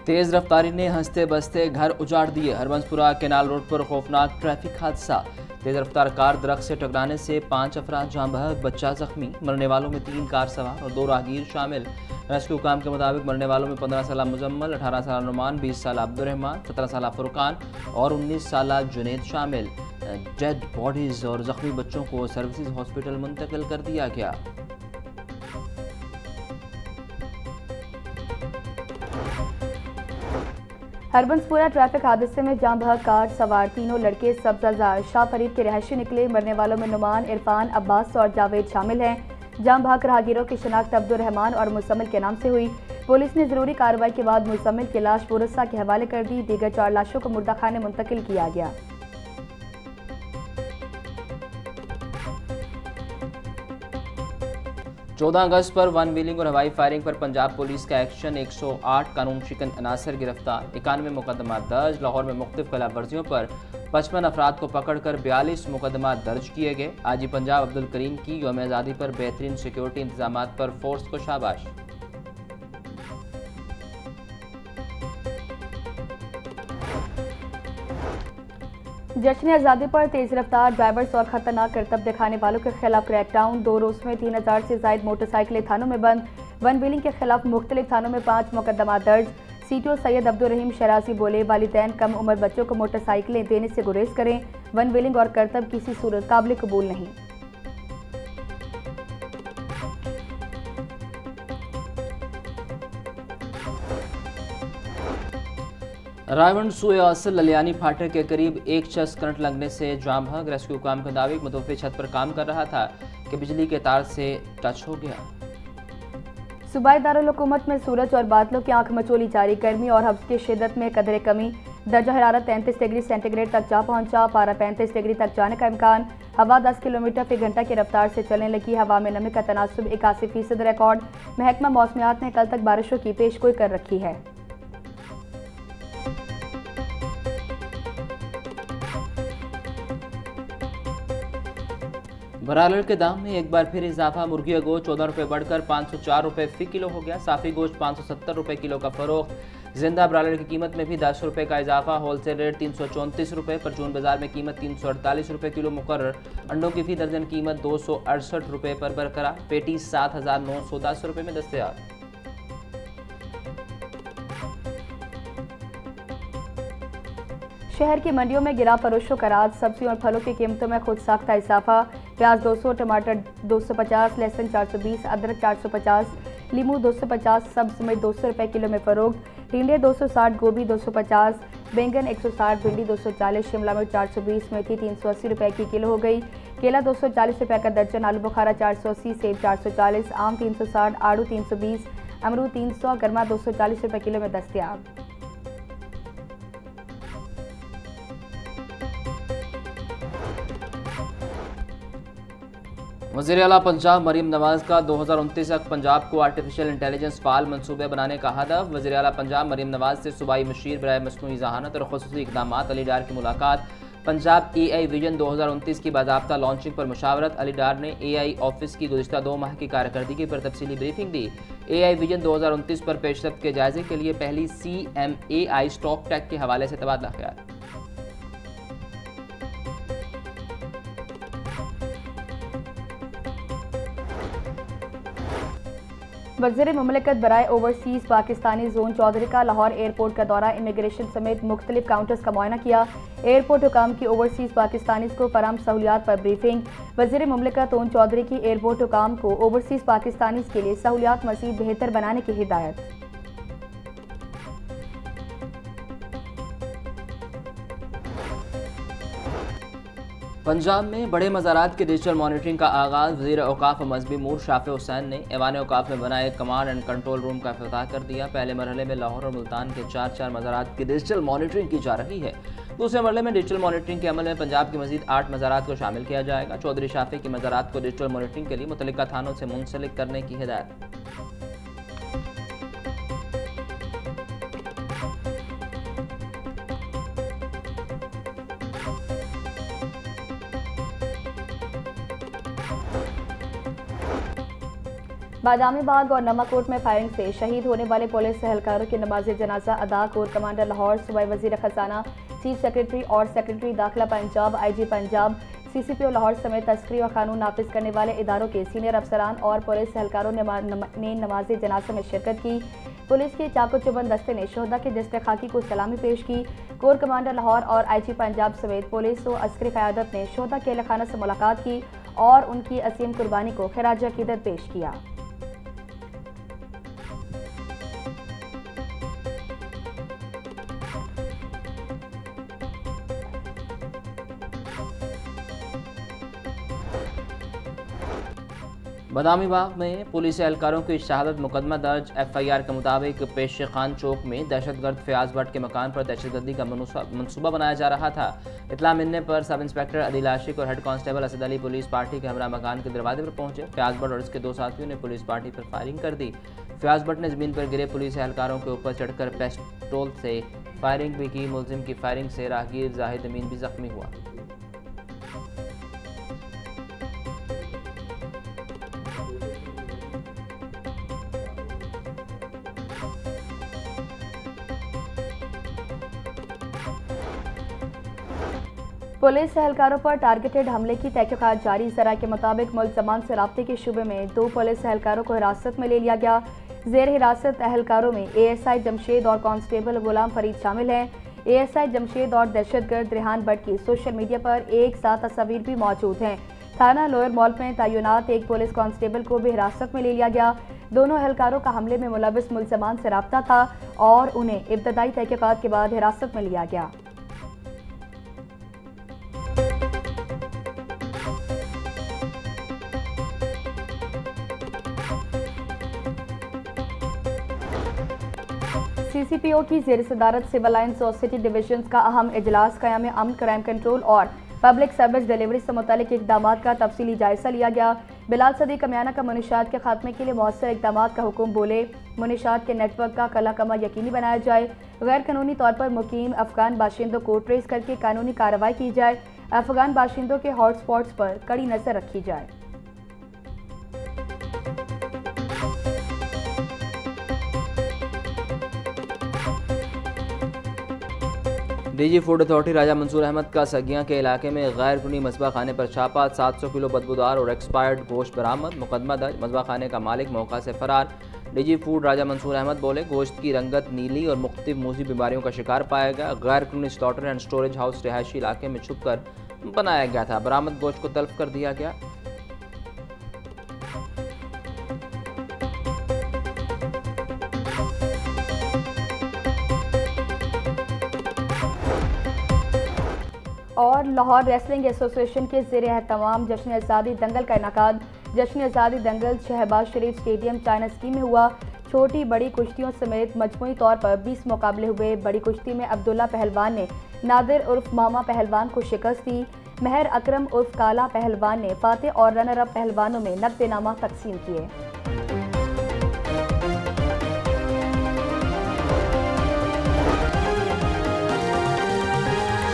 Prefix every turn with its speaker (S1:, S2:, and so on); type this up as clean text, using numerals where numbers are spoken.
S1: तेज रफ्तारी ने हंसते बसते घर उजाड़ दिए। हरबंसपुरा केनाल रोड पर खौफनाक ट्रैफिक हादसा। तेज रफ्तार कार दरख्त से टकराने से 5 अफराद जाँ बहक, बच्चा जख्मी। मरने वालों में 3 कार सवार और 2 राहगीर शामिल। रेस्क्यू काम के मुताबिक मरने वालों में 15 साल मुजम्मल, 18 साल नुमान, 20 साल अब्दुलरहमान, 17 साल फुरकान और 19 साल जुनैद शामिल। डेड बॉडीज और जख्मी बच्चों को सर्विसेज हॉस्पिटल मुंतकिल कर दिया गया।
S2: हरबंसपुरा ट्रैफिक हादसे में जाँ बहक कार सवार तीनों लड़के सब्जाजार शाह फरीद के रहायशी निकले। मरने वालों में नुमान, इरफान, अब्बास और जावेद शामिल हैं। जाँ बहक राहगीरों की शिनाख्त अब्दुलरहमान और मुसम्मिल के नाम से हुई। पुलिस ने जरूरी कार्रवाई के बाद मुसम्मिल की लाश पुरस्सा के हवाले कर दी। दीगर 4 लाशों को मुर्दा खाने मुंतकिल किया गया।
S1: 14 अगस्त पर वन व्हीलिंग और हवाई फायरिंग पर पंजाब पुलिस का एक्शन। 108 कानून शिकन अनासर गिरफ्तार, 91 मुकदमा दर्ज। लाहौर में मुख्तलिफ खिलाफ वर्जियों पर 55 अफराद को पकड़कर 42 मुकदमा दर्ज किए गए। आजी पंजाब अब्दुल करीम की यौम आज़ादी पर बेहतरीन सिक्योरिटी इंतजाम पर फोर्स को शाबाश।
S2: जश्न आज़ादी पर तेज रफ्तार ड्राइवर्स और खतरनाक करतब दिखाने वालों के खिलाफ क्रैकडाउन। 2 रोज में 3000 से जायद मोटरसाइकिलें थानों में बंद। वन व्हीलिंग के खिलाफ मुख्तलिफ थानों में 5 मुकदमा दर्ज। सीटीओ सैयद अब्दुल रहीम शराजी बोले, वालिदैन कम उम्र बच्चों को मोटरसाइकिलें देने से गुरेज करें। वन व्हीलिंग और करतब किसी सूरत काबिल कबूल नहीं।
S1: रायवंडसूए असल ललियानी फाटक के करीब एक शख्स करंट लगने से जाम भाग। रेस्क्यू काम के मुताबिक मुतवफ़्फ़ी छत पर काम कर रहा था कि बिजली के तार से टच हो गया।
S2: सूबाई दारुल हुकूमत में सूरज और बादलों की आंख मचोली जारी। गर्मी और हब्स की शिद्दत में कदरे कमी। दर्जा हरारत 33 डिग्री सेंटीग्रेड तक जा पहुंचा। पारा 35 डिग्री तक जाने का इम्कान। हवा 10 किलोमीटर फी घंटा की रफ्तार से चलने लगी। हवा में नमी का तनासुब 81% रिकॉर्ड। महकमा मौसमियात ने कल तक बारिशों की पेशगोई कर रखी है।
S1: ब्रायलर के दाम में एक बार फिर इजाफा। मुर्गी गोश्त 14 रुपये बढ़कर 504 रुपये फी किलो हो गया। साफी गोश्त 570 रुपये किलो का फरोख्त। जिंदा ब्रायलर की कीमत में भी 10 रुपये का इजाफा। होलसेल रेट 334 रुपये। परचून बाजार में कीमत 348 रुपये किलो मुकर्रर। अंडों की फी दर्जन कीमत 268 रुपये पर बरकरार। पेटी 7910 रुपये में दस्तयाब।
S2: शहर की मंडियों में गिरा फरोशों का राज। सब्जियों और फलों की कीमतों में खुद साख्ता इजाफा। प्याज 200, टमाटर 250, लहसुन 420, अदरक 450, लीमू 250, सब्ज में 200 रुपये किलो में फरोख्त। टिंडे 260, गोभी 250, बैंगन 160, भिंडी 240, शिमला मिर्च 420, मेथी 380 रुपये की किलो हो गई। केला 240 रुपये का दर्जन, आलू बुखारा 480, सेब 440, आम 360, आड़ू 320, अमरूद 300, गरमा 240 रुपये किलो में दस्तयाब।
S1: वज़ीर आला पंजाब मरीम नवाज का 2029 तक पंजाब को आर्टिफिशियल इंटेलिजेंस फाल मनसूबे बनाने का हदफ। वज़ीर आला पंजाब मरीम नवाज से सूबाई मशीर बराए मसनूई ज़हानत और ख़ुसूसी इक़दामात अली डार की मुलाकात। पंजाब AI विजन 2029 की बाज़ाब्ता लॉन्चिंग पर मुशावरत। अली डार ने AI ऑफिस की गुज़िश्ता 2 माह की कारकर्दगी पर तफसीली ब्रीफिंग दी। AI विजन 2029 पर पेशरफ्त के जायजे के लिए पहली CMAI स्टॉक टैग के हवाले से तबादला ख्याल।
S2: वज़ीर मुमलिकत बराए ओवरसीज़ पाकिस्तानी जोन चौधरी का लाहौर एयरपोर्ट का दौरा। इमिग्रेशन समेत मुख्तलिफ काउंटर्स का मुआयना किया। एयरपोर्ट हुकाम की ओवरसीज़ पाकिस्तानी को फराहम सहूलियात पर ब्रीफिंग। वज़ीर मुमलिकत ओन चौधरी की एयरपोर्ट हुकाम को ओवरसीज़ पाकिस्तानी के लिए सहूलियात मज़ीद बेहतर बनाने की हिदायत।
S1: पंजाब में बड़े मज़ारात के डिजिटल मॉनिटरिंग का आगाज़। वज़ीर औकाफ और मजहबी मूर शाफ़े हुसैन ने ऐवान औकाफ में बनाए कमांड एंड कंट्रोल रूम का इफ्तिताह कर दिया। पहले मरहले में लाहौर और मुल्तान के 4 मज़ारात की डिजिटल मॉनिटरिंग की जा रही है। दूसरे मरहले में डिजिटल मॉनिटरिंग के अमल में पंजाब की मज़ीद 8 मज़ारात को शामिल किया जाएगा। चौधरी शाफ़ी की मज़ारात को डिजिटल मॉनिटरिंग के लिए मुतल्लिका थानों से मुंसलिक करने की हिदायत।
S2: बादामी बाग और नमाकोट में फायरिंग से शहीद होने वाले पुलिस एहलकारों की नमाज जनाजा अदा। कोर कमांडर लाहौर, सूबाई वजीर खजाना, चीफ सेक्रेटरी और सेक्रेटरी दाखिला पंजाब, IG पंजाब, CCPO लाहौर समेत तस्करी और कानून नाफिज करने वाले इदारों के सीनियर अफसरान और पुलिस एहलकारों ने नमाज जनाजा में शिरकत की। पुलिस के चाको चुबंद दस्ते ने शोहदा के दस्ते खाकी को सलामी पेश की। कोर कमांडर लाहौर और IG पंजाब समेत पुलिस और अस्करी क़यादत ने शोहदा के अहलखाना से मुलाकात की और उनकी असीम कुर्बानी को खिराज अकीदत पेश किया।
S1: बादामी बाग में पुलिस एहलकारों की शहादत मुकदमा दर्ज। FIR के मुताबिक पेश खान चौक में दहशतगर्द फयाज भट्ट के मकान पर दहशतगर्दी का मनसूबा बनाया जा रहा था। इतला मिलने पर सब इंस्पेक्टर अदिल आशिक और head constable Asad Ali police party के हमरा मकान के दरवाजे पर पहुंचे। फयाज भट्ट और उसके 2 साथियों ने पुलिस पार्टी पर फायरिंग कर दी। फयाज भट्ट ने जमीन पर गिरे पुलिस एहलकारों के ऊपर चढ़कर पिस्टल से फायरिंग भी की। मुलजिम की फायरिंग से राहगीर जाहिद अमीन भी जख्मी हुआ।
S2: पुलिस एहलकारों पर टारगेटेड हमले की तहकीकात जारी। जरा के मुताबिक मुल्ज़मान से राब्ते के शुबे में 2 पुलिस एहलकारों को हिरासत में ले लिया गया। जेर हिरासत एहलकारों में ASI जमशेद और कांस्टेबल गुलाम फरीद शामिल हैं। ASI जमशेद और दहशतगर्द रेहान भट्ट की सोशल मीडिया पर एक साथ तस्वीर भी मौजूद हैं। थाना लोअर मॉल में तैनात एक पुलिस कांस्टेबल को भी हिरासत में ले लिया गया। दोनों एहलकारों का हमले में मुलविस मुल्ज़मान से राब्ता था और उन्हें इब्तदाई तहकीकात के बाद हिरासत में लिया गया। CCPO की ज़ेर सदारत सिविल लाइन्स और सिटी डिवीजन का अहम इजलास क़याम अमन, क्राइम कंट्रोल और पब्लिक सर्विस डिलीवरी से मुतालिक इक़दामात का तफसीली जायजा लिया गया। बिलाल सदीक अमियाना का मुनशियात के खात्मे के लिए मौसर इक़दामात का हुक्म बोले। मुनशियात के नेटवर्क का कला कमा यकीनी बनाया जाए। गैर कानूनी तौर पर मुकीम अफगान बाशिंदों को ट्रेस करके कानूनी कार्रवाई की जाए। अफगान बाशिंदों के हॉटस्पॉट्स पर कड़ी नज़र रखी जाए।
S1: DG फूड अथॉरिटी राजा मंसूर अहमद का सगियां के इलाके में गैर कानूनी मसबा खाने पर छापा। 700 किलो बदबूदार और एक्सपायर्ड गोश्त बरामद। मुकदमा दर्ज। मसबा खाने का मालिक मौका से फरार। DG फूड राजा मंसूर अहमद बोले, गोश्त की रंगत नीली और मुख्तलिफ मूजी बीमारियों का शिकार पाया गया। गैर कानूनी स्लॉटर एंड स्टोरेज हाउस रिहायशी इलाके में छुप कर बनाया गया था। बरामद गोश्त को तल्फ कर दिया गया।
S2: और लाहौर रेसलिंग एसोसिएशन के ज़ेर एहतमाम जश्न आज़ादी दंगल का इनकाद। जश्न आज़ादी दंगल शहबाज शरीफ स्टेडियम चाइना स्की में हुआ। छोटी बड़ी कुश्तियों समेत मजमूई तौर पर 20 मुकाबले हुए। बड़ी कुश्ती में अब्दुल्ला पहलवान ने नादिर उर्फ मामा पहलवान को शिकस्त दी। महर अकरम उर्फ काला पहलवान ने फातेह और रनर अप पहलवानों में नकद इनामा तकसीम किए।